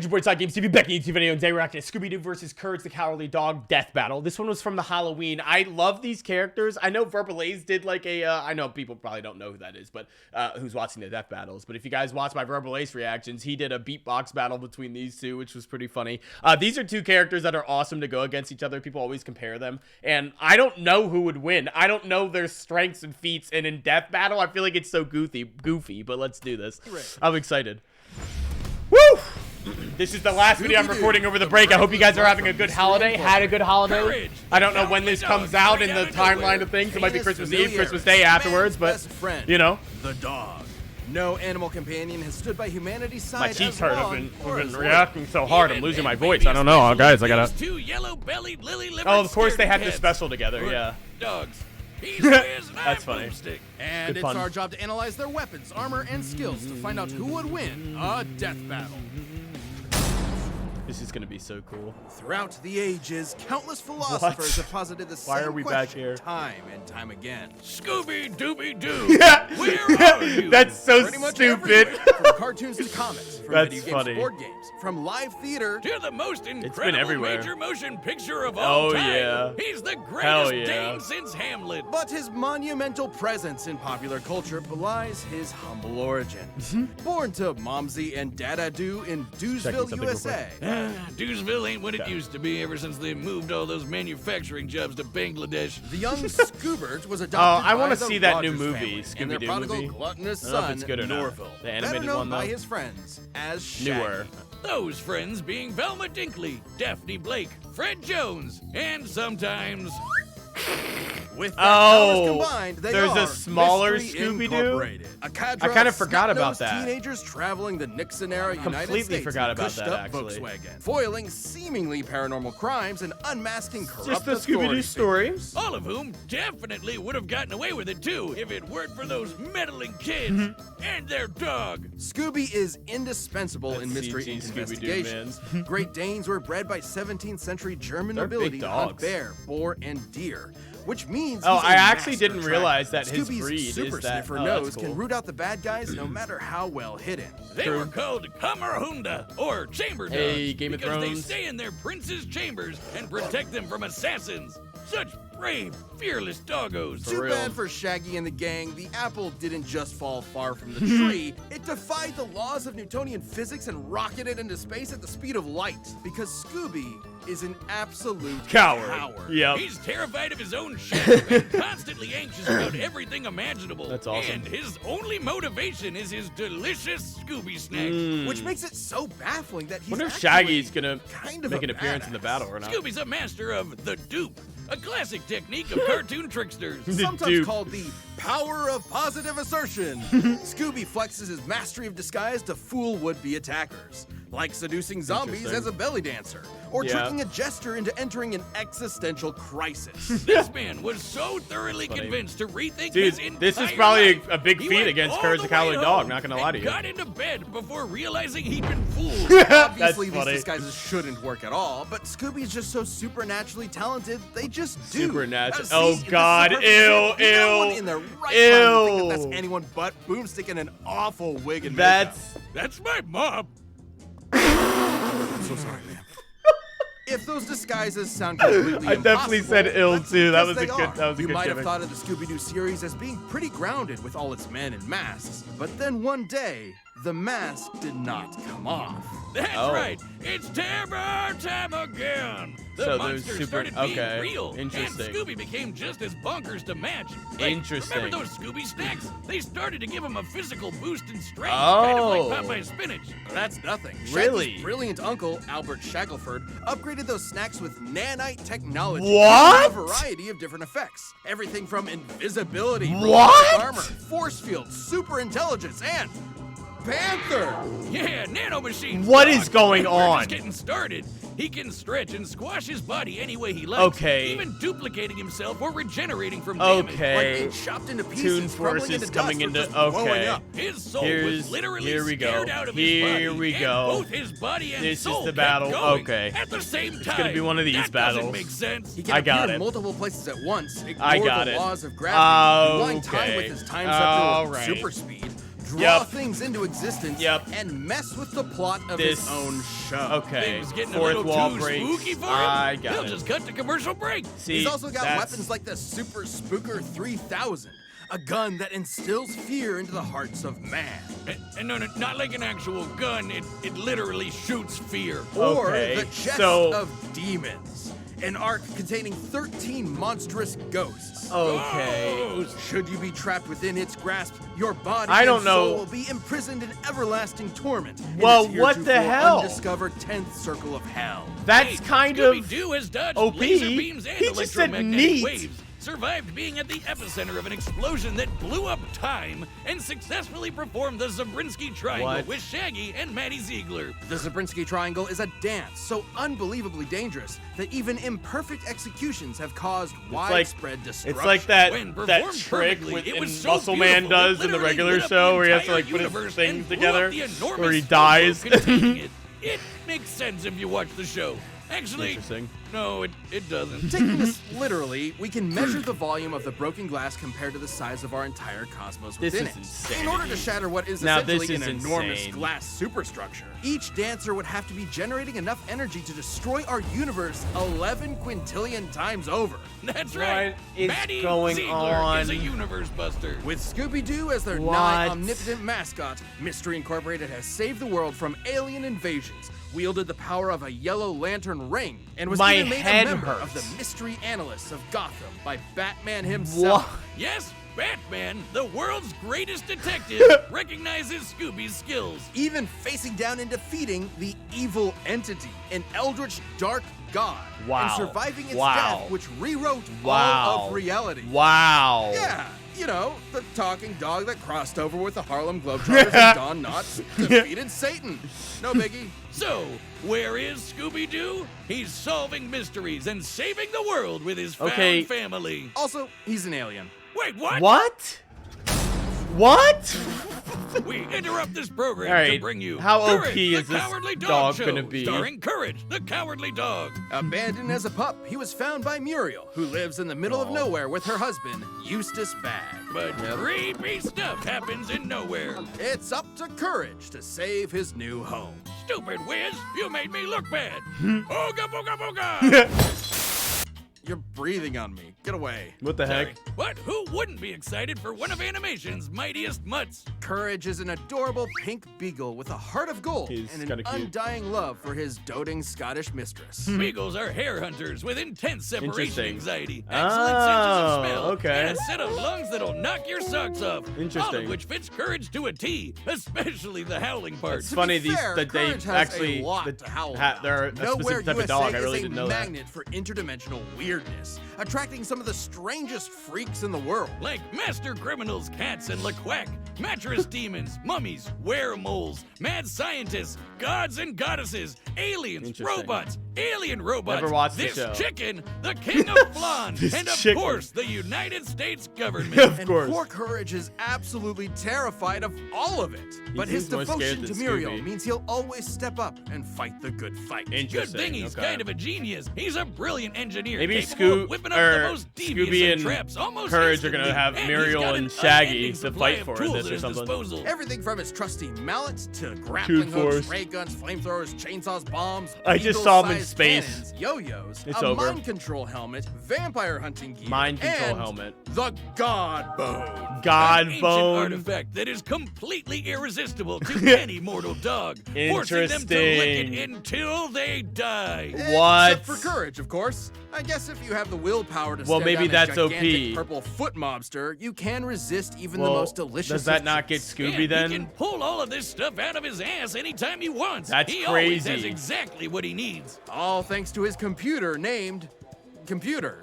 good, it's your boy JosiahGAmesTV, back in the YouTube video, and today we're acting Scooby-Doo versus Courage the Cowardly Dog death battle. This one was from the Halloween. I love these characters. I know Verbalaze did like a, I know people probably don't know who that is, but who's watching the death battles. But if you guys watch my Verbalaze reactions, he did a beatbox battle between these two, which was pretty funny. These are two characters that are awesome to go against each other. People always compare them, and I don't know who would win. I don't know their strengths and feats, and in death battle, I feel like it's so goofy, but let's do this. I'm excited. Woo! This is the last video I'm recording over the break. I hope you guys are having a good holiday. Had a good holiday. I don't know when this comes out in the timeline of things. It might be Christmas Eve, Christmas Day afterwards, but you know. The dog. No animal companion has stood by humanity's side. My cheeks hurt. I've been reacting so hard. I'm losing my voice. I don't know, guys. I gotta. Oh, of course they had this special together. Yeah. Dogs. That's funny. And it's our job to analyze their weapons, armor, and skills to find out who would win a death battle. This is gonna be so cool. Throughout the ages, countless philosophers have posited the Why same are we question back here? time and time again. Scooby-Dooby-Doo! Yeah. Where are you? That's so Pretty much stupid. From cartoons to comics, from That's video games funny. to board games, from live theater to the most incredible major motion picture of all time. Yeah. He's the Hell greatest yeah. Dane since Hamlet. But his monumental presence in popular culture belies his humble origins. Born to Momsy and Dada-Doo in Doosville, USA. Doosville ain't what it used to be ever since they moved all those manufacturing jobs to Bangladesh. The young Scoobert was adopted I want by to the see that new Rogers movie, family and their Scooby-Doo prodigal movie. gluttonous I don't know if son, it's good or not. Norville. The animated better known one, though. by his friends as Shaggy. Newer. Those friends being Velma Dinkley, Daphne Blake, Fred Jones, and sometimes... With their powers combined, they there's are a smaller Mystery Scooby-Doo? Incorporated. A cadre I kind of of forgot about snot-nosed that. Teenagers traveling the Nixon-era United Completely States forgot in about that, pushed-up actually. Volkswagen, foiling seemingly paranormal crimes and unmasking corrupt Just the Scooby-Doo authority story. figures. All of whom definitely would have gotten away with it too if it weren't for those meddling kids and their dog. Scooby is indispensable in mystery CG and Scooby-Doo, investigations. Great Danes were bred by 17th century German They're nobility big to hunt dogs. bear, boar, and deer. Which means Oh, he's a I actually master didn't tracker. realize that his Scooby's breed is super that. sniffer Oh, that's nose cool. can root out the bad guys no matter how well hidden. They True. were called Kamarhunda, or chamber dogs, Hey, Game of because they Thrones. stay in their prince's chambers and protect them from assassins. Such brave, fearless doggos. Too real. bad for Shaggy and the gang, the apple didn't just fall far from the tree. It defied the laws of Newtonian physics and rocketed into space at the speed of light. Because Scooby is an absolute Coward. Yep. He's terrified of his own shadow and constantly anxious about everything imaginable. That's awesome. And his only motivation is his delicious Scooby snack, which makes it so baffling that he's Wonder if actually Shaggy's gonna kind of make a an appearance in the badass. battle or not. Scooby's a master of the dupe, a classic technique of cartoon tricksters. The Sometimes dupe. called the power of positive assertion. Scooby flexes his mastery of disguise to fool would-be attackers, like seducing zombies Interesting. as a belly dancer, or Yeah. tricking a jester into entering an existential crisis. This man was so thoroughly Funny. convinced to rethink Dude, his entire this is probably life. a big He feat went against all Courage the the Cowardly way Dog, home not gonna lie to and you. got into bed before realizing he'd been fooled. That's Obviously, these funny. disguises shouldn't work at all, but Scooby's just so supernaturally talented, they just do. Supernatural. See, Oh, this is a God. perfect Ew, example. No one ew, in their right mind would think that ew. that's anyone but Boomstick in an awful wig and makeup. That's my mom. I'm so sorry, ma'am. If those disguises sound completely I definitely impossible, said ill, that's too. That because was a they good- are. that was a You good might have gimmick. thought of the Scooby-Doo series as being pretty grounded with all its men in masks, but then one day, the mask did not come off. That's right. It's terror time again. The So they're monsters super- started being okay. real, Interesting. and Scooby became just as bonkers to match. Like, Interesting. Remember those Scooby snacks? They started to give him a physical boost in strength, Oh. kind of like Popeye spinach. That's nothing. Really? Shaggy's brilliant uncle, Albert Shackelford, upgraded those snacks with nanite technology. What? A variety of different effects. Everything from invisibility, What? robotic armor, force field, super intelligence, and Panther! Yeah, nanomachines. What is going We're on? just getting started. He can stretch and squash his body any way he likes. Okay. Even duplicating himself or regenerating from damage. Okay. Like being chopped into pieces, Toon crumbling Force is into coming dust, or into- just blowing okay. up. His soul Here's- was literally here we go. scared out of Here his body. we and go. both his body and This is soul the kept battle. going Okay. At the same time. It's gonna be one of these that battles. Doesn't make sense. He can I got appear it. in multiple places at once. I Ignore got the it. laws of gravity. Rewind Okay. time with his time scepter All with right. super speed. draw things into existence, Yep. and mess with the plot of his own show. Okay. Things getting a Fourth little wall too break. spooky for him. I got He'll it. just cut to commercial break. See, He's also got that's- weapons like the Super Spooker 3000, a gun that instills fear into the hearts of man. And no, not like an actual gun. It literally shoots fear. Or Okay, the Chest so- of Demons, an ark containing 13 monstrous ghosts. Okay. Ghosts. Should you be trapped within its grasp, your body I don't and soul know. will be imprisoned in everlasting torment. in Well, its what the heretofore hell? Undiscovered 10th circle of hell. That's kind of Scooby-Doo has dodged OP. laser beams and He just said electromagnetic neat. waves, survived being at the epicenter of an explosion that blew up time, and successfully performed the Zabriskie Triangle What? with Shaggy and Maddie Ziegler. The Zabriskie Triangle is a dance so unbelievably dangerous that even imperfect executions have caused widespread destruction. It's like that When that performed trick perfectly, with it was in so Muscle Man beautiful, it does in the literally regular lit up show the where he has to entire like put his universe things and blew together up the enormous where he smoke dies. containing it. It makes sense if you watch the show. Actually, Interesting. no, it doesn't. Taking this literally, we can measure the volume of the broken glass compared to the size of our entire cosmos This within is it. insanity. In order to shatter what is Now, this essentially an is enormous insane. glass superstructure, each dancer would have to be generating enough energy to destroy our universe 11 quintillion times over. That's right. What is Maddie going Ziegler is a on? universe buster. With Scooby-Doo as their What? nigh omnipotent mascot, Mystery Incorporated has saved the world from alien invasions, wielded the power of a yellow lantern ring, and was My even made head a member hurts. of the Mystery Analysts of Gotham by Batman himself. What? Yes, Batman, the world's greatest detective, recognizes Scooby's skills. Even facing down and defeating the evil entity, an eldritch dark god, Wow. and surviving its Wow. death, which rewrote Wow. all of reality. Wow. Yeah, you know, the talking dog that crossed over with the Harlem Globetrotters and Don Knotts defeated Satan. No biggie. So, where is Scooby-Doo? He's solving mysteries and saving the world with his found Okay. family. Also, he's an alien. Wait, what? What? What? We interrupt this program All right, to bring you how Courage, OP the is this Cowardly dog Show, gonna be? starring Courage, the Cowardly Dog. Abandoned as a pup, he was found by Muriel, who lives in the middle of nowhere with her husband, Eustace Bagg. But creepy stuff happens in nowhere. It's up to Courage to save his new home. Stupid Wiz, you made me look bad. Hmm. Ooga booga booga. You're breathing on me. Get away. What the Sorry. heck? What? Who wouldn't be excited for one of animation's mightiest mutts? Courage is an adorable pink beagle with a heart of gold He's and an kinda cute. undying love for his doting Scottish mistress. Beagles are hair hunters with intense separation Interesting. anxiety, excellent senses of smell, okay. and a set of lungs that'll knock your socks off. All Interesting. of which fits Courage to a T, especially the howling part. It's funny To be fair, that they Courage has actually a lot to howl they're a about. Nowhere specific type of USA dog. I really is a didn't know that. magnet for interdimensional weirdness, attracting some of the strangest freaks in the world. Like master criminals, cats, and LaQuack, mattress demons, mummies, weremoles, mad scientists, gods and goddesses, aliens, Interesting. robots, alien robots, Never watched the this show. chicken, the king of flan, This and of chicken. course, the United States government. Of And course. poor Courage is absolutely terrified of all of it. But his seems more scared devotion than to Muriel Scooby. means he'll always step up and fight the good fight. Good Interesting. thing he's okay. kind of a genius. He's a brilliant engineer. Maybe capable of whipping up the most devious Scooby of and traps almost Courage are gonna instantly. have And Muriel he's got and an Shaggy unending to supply fight of for tools this at or his something. disposal. Everything from his trusty mallet to grappling Tool hooks, Force. ray guns, flamethrowers, chainsaws, bombs. I just saw him in eagle-sized space. cannons, yo-yos, It's a over. mind control helmet, vampire hunting gear, Mind control and helmet. the God Bone. God An ancient bone. artifact that is completely irresistible to any mortal dog, forcing them to lick Interesting. it until they die. What? Except for Courage, of course. I guess if you have the willpower to Well, stare maybe down that's a gigantic OP. purple foot mobster, you can resist even Well, the most delicious. does that of not get treats. Scooby And then? he can pull all of this stuff out of his ass anytime he wants. That's he always has crazy. exactly what he needs. All thanks to his computer named Computer.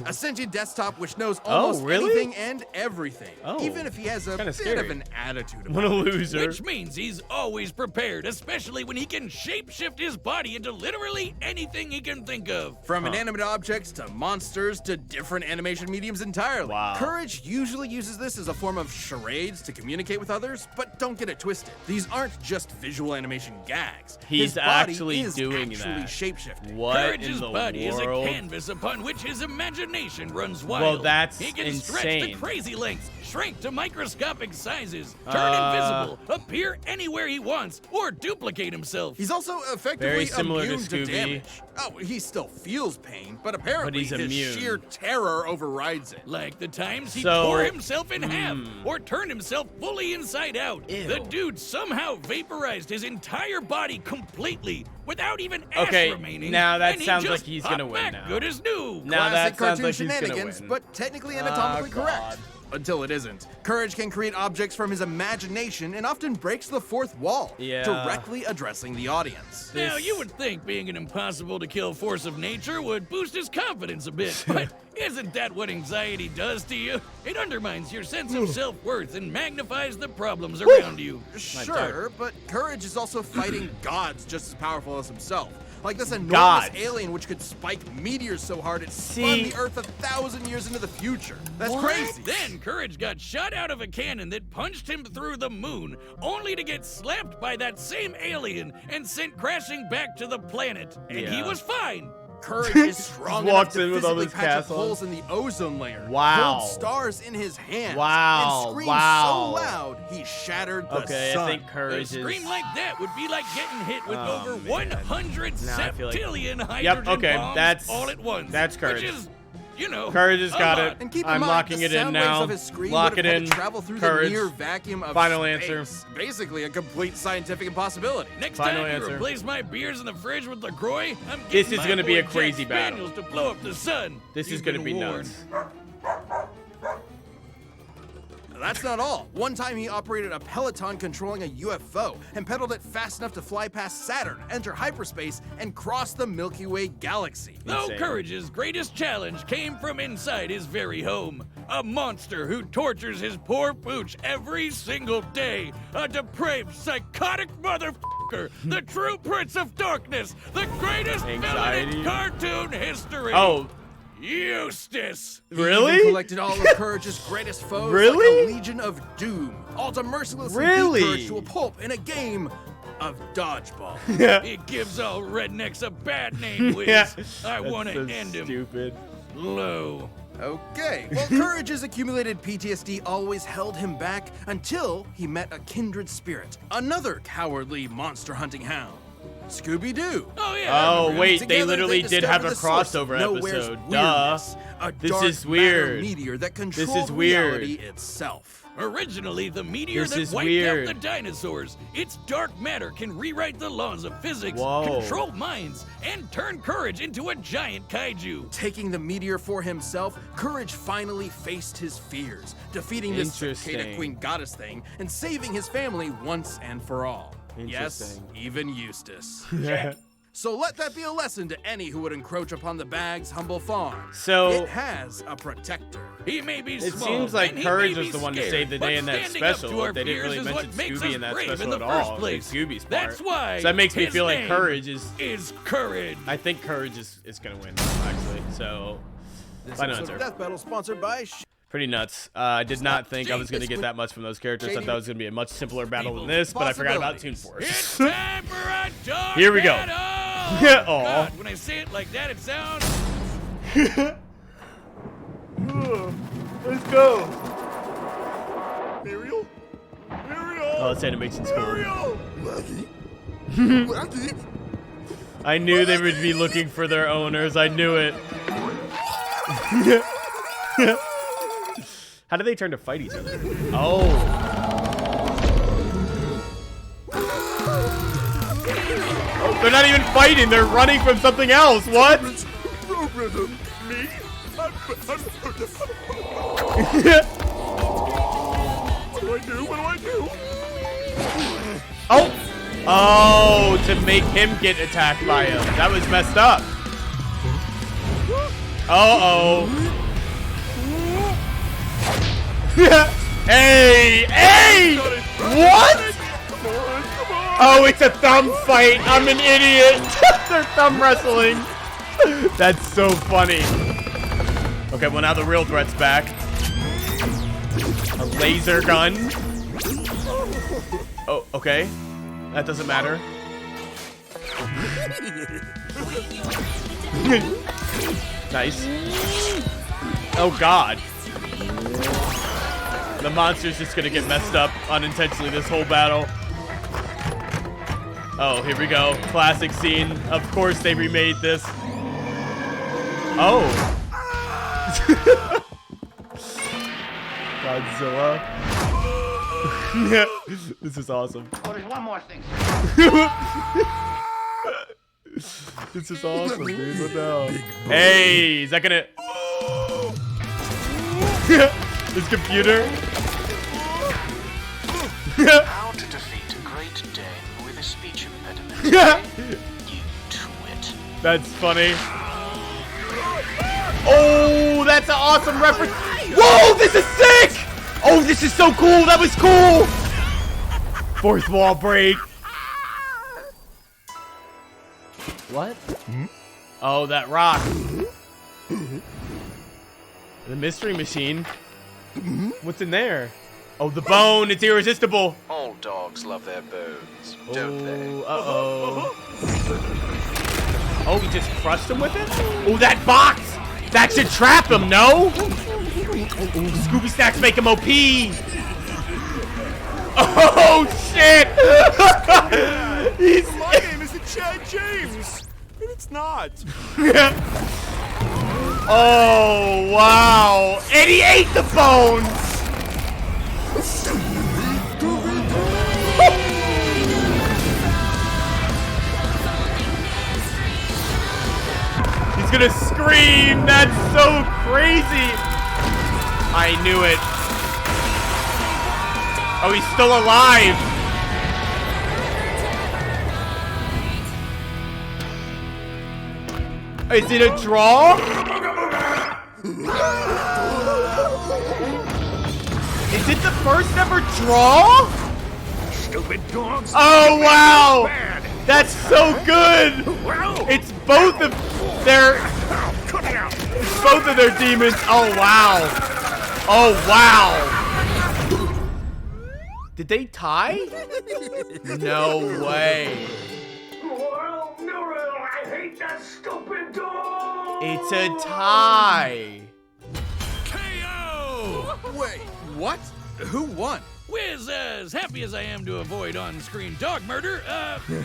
A sentient desktop which knows almost really? anything and everything. Oh, even if he has a kinda bit scary. of an attitude What a about it. loser. Which means he's always prepared, especially when he can shapeshift his body into literally anything he can think of. From inanimate objects to monsters to different animation mediums entirely. Wow. Courage usually uses this as a form of charades to communicate with others, but don't get it twisted. These aren't just visual animation gags. He's His body actually is doing actually that. shapeshifting. What Courage's in the body is a world? canvas upon upon which his imagination runs wild. Well, that's he can stretch insane. to crazy lengths, shrink to microscopic sizes, turn invisible, appear anywhere he wants, or duplicate himself. He's also effectively Very similar to immune to Scooby. damage. Oh, he still feels pain, but apparently he's his immune. sheer terror overrides it. Like the times he So- tore himself in half or turned himself fully inside out. Ew. The dude somehow vaporized his entire body completely without even ash Okay, remaining. now that and he sounds just like he's gonna popped win back now. good as new. Now Classic that sounds cartoon like he's gonna shenanigans, win. but technically anatomically Oh, correct. God. Until it isn't. Courage can create objects from his imagination and often breaks the fourth wall, Yeah. directly addressing the audience. Now, you would think being an impossible-to-kill force of nature would boost his confidence a bit, but isn't that what anxiety does to you? It undermines your sense of self-worth and magnifies the problems around you. Sure, but Courage is also fighting gods just as powerful as himself. Like this enormous Gods. alien which could spike meteors so hard it spun See? the Earth 1,000 years into the future. That's What? crazy. Then Courage got shot out of a cannon that punched him through the moon, only to get slapped by that same alien and sent crashing back to the planet. And he Yeah. was fine. Courage is strong enough walks to in with all physically this patch up castle. holes in the ozone layer. Wow. Hold stars in his hands. Wow, And screamed wow. so loud he shattered the Okay, sun. I think A Courage scream is. like that would be like getting hit with Oh, over man. 100 Now I feel like- septillion hydrogen Yep, okay, bombs that's- all at once. that's Courage. Which is, you know, Courage has a got lot. it. And keep in I'm mind, locking the it in sound waves now. of his scream Lock would it have had in. to travel through Courage. the near vacuum of Final space. answer. Basically a complete scientific impossibility. Next Final time you answer. replace my beers in the fridge with LaCroix, I'm This getting is my gonna be a boy crazy Jack battle. Spaniels to blow up the sun. This is You've gonna been be warned. nuts. That's not all. One time he operated a Peloton controlling a UFO and pedaled it fast enough to fly past Saturn, enter hyperspace, and cross the Milky Way galaxy. Though Insane. Courage's greatest challenge came from inside his very home. A monster who tortures his poor pooch every single day. A depraved, psychotic motherfucker. The true prince of darkness. The greatest villain Anxiety. in cartoon history. Oh, Eustace. He even really? collected all of Courage's greatest foes Really? like a legion of doom, all to mercilessly Really? beat Courage to a pulp in a game of dodgeball. It gives all rednecks a bad name, Wiz. Yeah. I That's want to so end him stupid. low. Okay. Well, Courage's accumulated PTSD always held him back until he met a kindred spirit, another cowardly monster hunting hound, Scooby-Doo. Oh, yeah. I Oh, remember. wait, they Together, literally did discovered have a the source of crossover Nowhere's episode. Duh. weirdness, a This dark is matter weird. meteor that This controlled is weird. reality itself. Originally, the meteor This that is wiped weird. out the dinosaurs. Its dark matter can rewrite the laws of physics, Whoa. control minds, and turn Courage into a giant kaiju. Taking the meteor for himself, Courage finally faced his fears, defeating this Interesting. cicada queen goddess thing and saving his family once and for all. Yes, Interesting. even Eustace. So let that be a lesson to any who would encroach upon the bag's humble farm. So- it has a protector. He may be It small, seems like and he Courage may was be the one to scared, save the day but in that standing up special. to our They didn't fears really is mention what makes Scooby us in that brave special in the at all. first place. It's Scooby's part. That's why. So that makes me his feel like name Courage is. Courage. I think Courage is gonna win, actually. So, This final episode of answer. Death Battle sponsored by Pretty nuts. I did not think I was Stop. gonna get that much from those characters. I Shady thought it was gonna be a much simpler battle than evil this, but I forgot about Toon It's Force. time for a dog Here we go. battle! Aw. God, when I say it like that, it sounds. Let's go. Muriel? Oh, it's animation's cool. I knew they would be looking for their owners. I knew it. How do they turn to fight each other? Oh. Oh, they're not even fighting. They're running from something else. What? Oh! Oh, to make him get attacked by him. That was messed up. Uh-oh. Hey! Hey! What? Oh, it's a thumb fight. I'm an idiot. They're thumb wrestling. That's so funny. Okay, well now the real threat's back. A laser gun. Oh, okay. That doesn't matter. Nice. Oh, God. The monster's just gonna get messed up unintentionally this whole battle. Oh, here we go. Classic scene. Of course they remade this. Oh. Godzilla. This is awesome. Oh, there's one more thing. This is awesome, dude. What the hell? Hey, is that gonna... His computer? How to defeat a great Dane with a speech impediment. You twit. That's funny. Oh, that's an awesome reference. Whoa, this is sick! Oh, this is so cool. That was cool. Fourth wall break. What? Oh, that rock. The mystery machine. What's in there? Oh, the bone. It's irresistible. All dogs love their bones, don't they? Uh-oh. Oh, he just crushed him with it? Oh, that box! That should trap him, no? Scooby Snacks make him OP. Oh, shit! My name isn't Chad James. And it's not. Oh, wow. And he ate the bones! He's gonna scream! That's so crazy! I knew it. Oh, he's still alive! Is it a draw? Is it the first ever draw? Stupid dogs. Oh, wow! That's so good! It's both of their... It's both of their demons. Oh, wow. Oh, wow. Did they tie? No way. I hate that stupid dog. It's a tie. KO! Wait, what? Who won? Wiz, as happy as I am to avoid on-screen dog murder,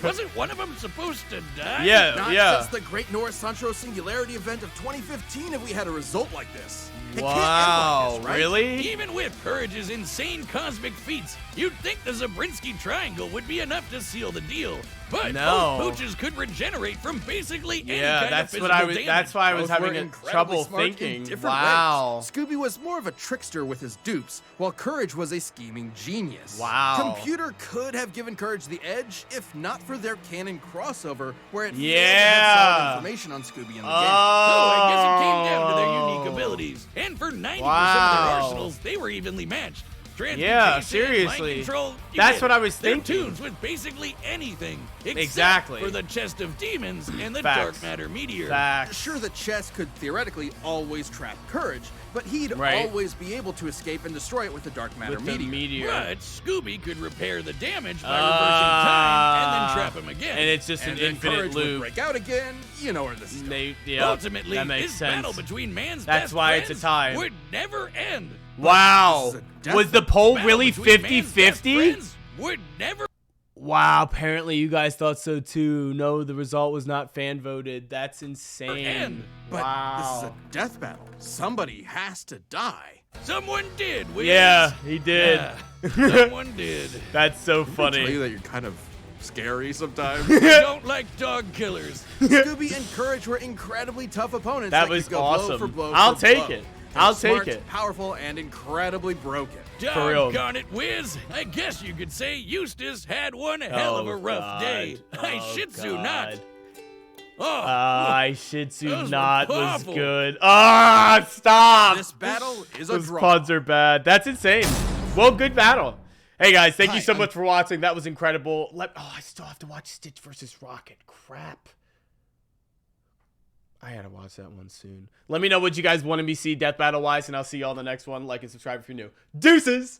wasn't one of them supposed to die? Yeah, Not yeah. since the Great North Central Singularity event of 2015 have we had a result like this. It can't end Wow, like this, right? really? Even with Courage's insane cosmic feats, you'd think the Zabrinsky Triangle would be enough to seal the deal. But No. both pooches could regenerate from basically any Yeah, kind that's of what physical I was. damage. That's why I was Both were having incredibly trouble smart in thinking. different Wow. ways. Scooby was more of a trickster with his dupes, while Courage was a scheming genius. Wow. Computer could have given Courage the edge if not for their canon crossover, where it failed to Yeah. have solid information on Scooby and the gang. So I guess it came down to their unique abilities. And for 90% of Wow. their arsenals, they were evenly matched. Yeah, Transmutation, seriously. mind control, you That's get what it. I was They're thinking. tunes with basically anything. Except Exactly. for the chest of demons and the Facts. dark matter meteor. Facts. Sure, the chest could theoretically always trap Courage, but he'd Right. always be able to escape and destroy it with the dark matter With the meteor. meteor. But Scooby could repair the damage by reversing time and then trap him again. And it's just And an then infinite Courage would loop. break out again. You know where this is going. Ultimately, that makes this sense. battle between man's That's best why it's a friends tie. would never end. Wow. This is a death Was the poll Battle really between man's best 50-50? friends would never Wow, apparently you guys thought so too. No, the result was not fan voted. That's insane. end. But wow. this is a death battle. Somebody has to die. Someone did. Wiz. Yeah, he did. Yeah, someone did. That's so I tell you funny. that you're kind of scary sometimes. I don't like dog killers. Scooby and Courage were incredibly tough opponents. That could was go awesome. Blow for blow I'll for take blow. it. They're I'll smart, take it. Powerful and incredibly broken. For real. Doggone it, Wiz. I guess you could say Eustace had one hell of a rough God. day. I Oh, Shih Tzu not. God. Oh, I Shih Tzu Those were not was powerful. good. Ah, stop. This battle is a Those draw. puns are bad. That's insane. Well, good battle. Hey guys, thank you Hi, so I'm- much for watching. That was incredible. I still have to watch Stitch versus Rocket. Crap. I gotta watch that one soon. Let me know what you guys want to see death battle wise, and I'll see you all in the next one. Like and subscribe if you're new. Deuces.